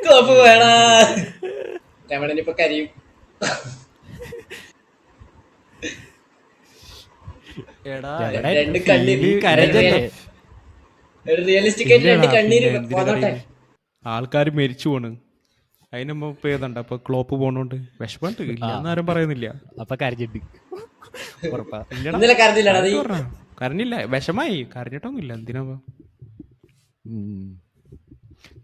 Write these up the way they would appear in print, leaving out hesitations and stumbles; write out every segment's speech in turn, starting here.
കോപ്പ് വേണ രമണനിപ്പൊ കരിയും. രണ്ട് കണ്ണീര് റിയലിസ്റ്റിക് ആയിട്ട് രണ്ട് കണ്ണീര് പോന്നോട്ടെ. ആൾക്കാർ മരിച്ചു പോണ്. അതിന് മുമ്പ് ഏതാണ്ട് അപ്പൊ ക്ലോപ്പ് പോണോണ്ട് വിഷമമുണ്ട്. ഇല്ല എന്നാരും പറയുന്നില്ല. അപ്പൊ കരഞ്ഞിട്ട് ഇന്നലെ കരഞ്ഞില്ലടാ നീ? കരഞ്ഞില്ല, വിഷമായി. കരഞ്ഞിട്ടൊന്നുമില്ല. എന്തിനാ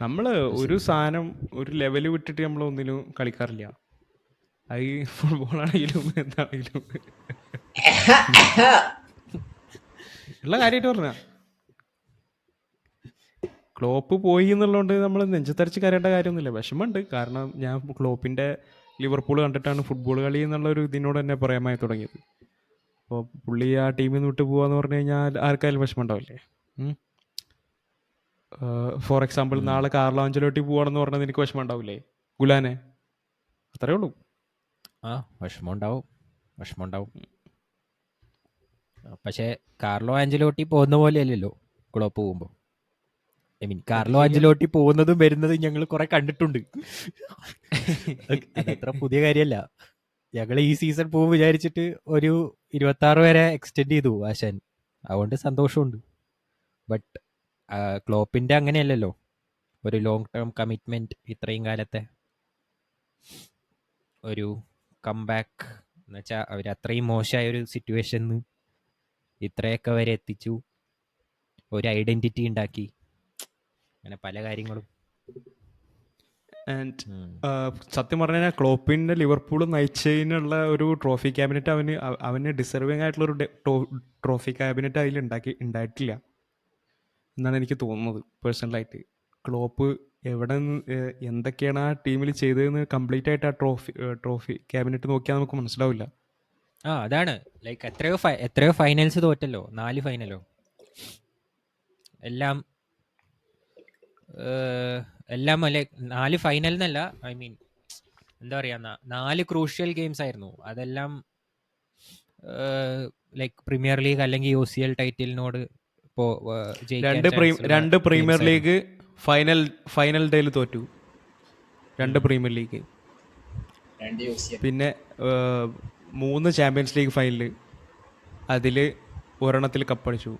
നമ്മള് ഒരു സാധനം ഒരു ലെവല് വിട്ടിട്ട് നമ്മൾ ഒന്നിനും കളിക്കാറില്ല. അത് ഫുട്ബോളാണെങ്കിലും എന്താണെങ്കിലും ഉള്ള കാര്യമായിട്ട് പറഞ്ഞ ക്ലോപ്പ് പോയി എന്നുള്ളതുകൊണ്ട് നമ്മൾ നെഞ്ചത്തരച്ച് കരയേണ്ട കാര്യമൊന്നുമില്ല. വിഷമമുണ്ട്. കാരണം ഞാൻ ക്ലോപ്പിൻ്റെ ലിവർപൂൾ കണ്ടിട്ടാണ് ഫുട്ബോൾ കളി എന്നുള്ള ഒരു ഇതിനോട് തന്നെ പറയാമായി തുടങ്ങിയത്. അപ്പോൾ പുള്ളി ആ ടീമിൽ നിന്ന് വിട്ട് പോകാന്ന് പറഞ്ഞു കഴിഞ്ഞാൽ ആർക്കായാലും വിഷമം ഉണ്ടാവില്ലേ? ഫോർ എക്സാമ്പിൾ നാളെ കാർലോ ആഞ്ചലോട്ടി പോവാണെന്ന് പറഞ്ഞത് എനിക്ക് വിഷമം ഉണ്ടാവില്ലേ ഗുലാനെ? അത്രേ ഉള്ളൂ. വിഷമം ഉണ്ടാവും. പക്ഷെ കാർലോ ആഞ്ചലോട്ടി പോകുന്ന പോലെയല്ലല്ലോ ക്ലോപ്പ് പോകുമ്പോൾ. ഐ മീൻ കാർലോ ആഞ്ചലോട്ടി പോകുന്നതും വരുന്നതും ഞങ്ങൾ കുറെ കണ്ടിട്ടുണ്ട്. അതത്ര പുതിയ കാര്യമല്ല. ഞങ്ങൾ ഈ സീസൺ പോകും വിചാരിച്ചിട്ട് ഒരു 26 വരെ എക്സ്റ്റെൻഡ് ചെയ്തു ആശാൻ. അതുകൊണ്ട് സന്തോഷമുണ്ട്. ബട്ട് ക്ലോപ്പിന്റെ അങ്ങനെയല്ലല്ലോ, ഒരു ലോങ് ടേം കമ്മിറ്റ്മെന്റ്. ഇത്രയും കാലത്തെ ഒരു കംബാക്ക് എന്ന് വെച്ചാൽ അവർ അത്രയും മോശമായ ഒരു സിറ്റുവേഷനിൽ ഇത്രയൊക്കെ വരെ എത്തിച്ചു. ഒരു ഐഡന്റിറ്റി ഉണ്ടാക്കി. അങ്ങനെ പല കാര്യങ്ങളും. ആൻഡ് സത്യം പറഞ്ഞു കഴിഞ്ഞാൽ ക്ലോപ്പിൻ്റെ ലിവർപൂൾ നയിച്ചതിനുള്ള ഒരു ട്രോഫി ക്യാബിനറ്റ് അവന് ഡിസർവിങ് ആയിട്ടുള്ളൊരു ട്രോഫി ക്യാബിനറ്റ് അതിൽ ഉണ്ടായിട്ടില്ല എന്നാണ് എനിക്ക് തോന്നുന്നത് പേഴ്സണലായിട്ട്. ക്ലോപ്പ് എവിടെ എന്തൊക്കെയാണ് ആ ടീമിൽ ചെയ്തതെന്ന് കംപ്ലീറ്റ് ആയിട്ട് ആ ട്രോഫി ക്യാബിനറ്റ് നോക്കിയാൽ നമുക്ക് മനസ്സിലാവില്ല. അതാണ് ലൈക്ക് എത്രയോ ഫൈനൽസ് തോറ്റല്ലോ. 4 ഫൈനലോ എല്ലാം ലൈക്ക് 4 ഫൈനൽ എന്നല്ല, ഐ മീൻ എന്താ പറയാ, 4 ക്രൂഷ്യൽ ഗെയിംസ് ആയിരുന്നു. അതെല്ലാം ലൈക്ക് പ്രീമിയർ ലീഗ് അല്ലെങ്കിൽ UCL ടൈറ്റിലിനോട് രണ്ട് പ്രീമിയർ ലീഗ് ഫൈനൽ ഡേയിൽ തോറ്റു. 2 പ്രീമിയർ ലീഗ്, പിന്നെ 3 ചാമ്പ്യൻസ് ലീഗ് ഫൈനല്. അതിൽ ഒരെണ്ണത്തിൽ കപ്പടിച്ചു.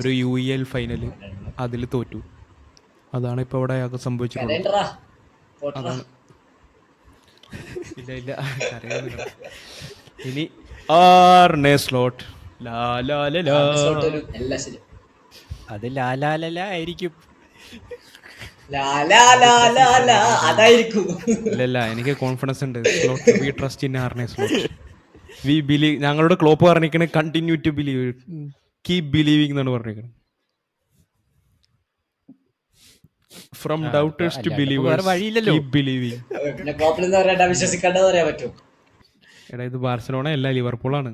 ഒരു UEL ഫൈനല് അതിൽ തോറ്റു. അതാണ് ഇപ്പൊ ഇവിടെ സംഭവിച്ചിട്ടുള്ളത്. അതാണ്. ഇല്ല ഇനി ആർനെ സ്ലോട്ട് അത് ലാലാലല ആയിരിക്കും. ഇല്ല എനിക്ക് കോൺഫിഡൻസ് ഉണ്ട്. We trust in Arne Slot. We believe. ഞങ്ങളുടെ ക്ലോപ്പ് പറഞ്ഞിരിക്കണേ continue to believe, keep believing എന്നാണ് പറഞ്ഞിരിക്കുന്നത്. From doubters to believers, keep believing. വിശ്വസിക്കേണ്ടത് പറയാൻ പറ്റും. എടാ ഇത് ബാർസലോണ അല്ല, ലിവർപൂളാണ്.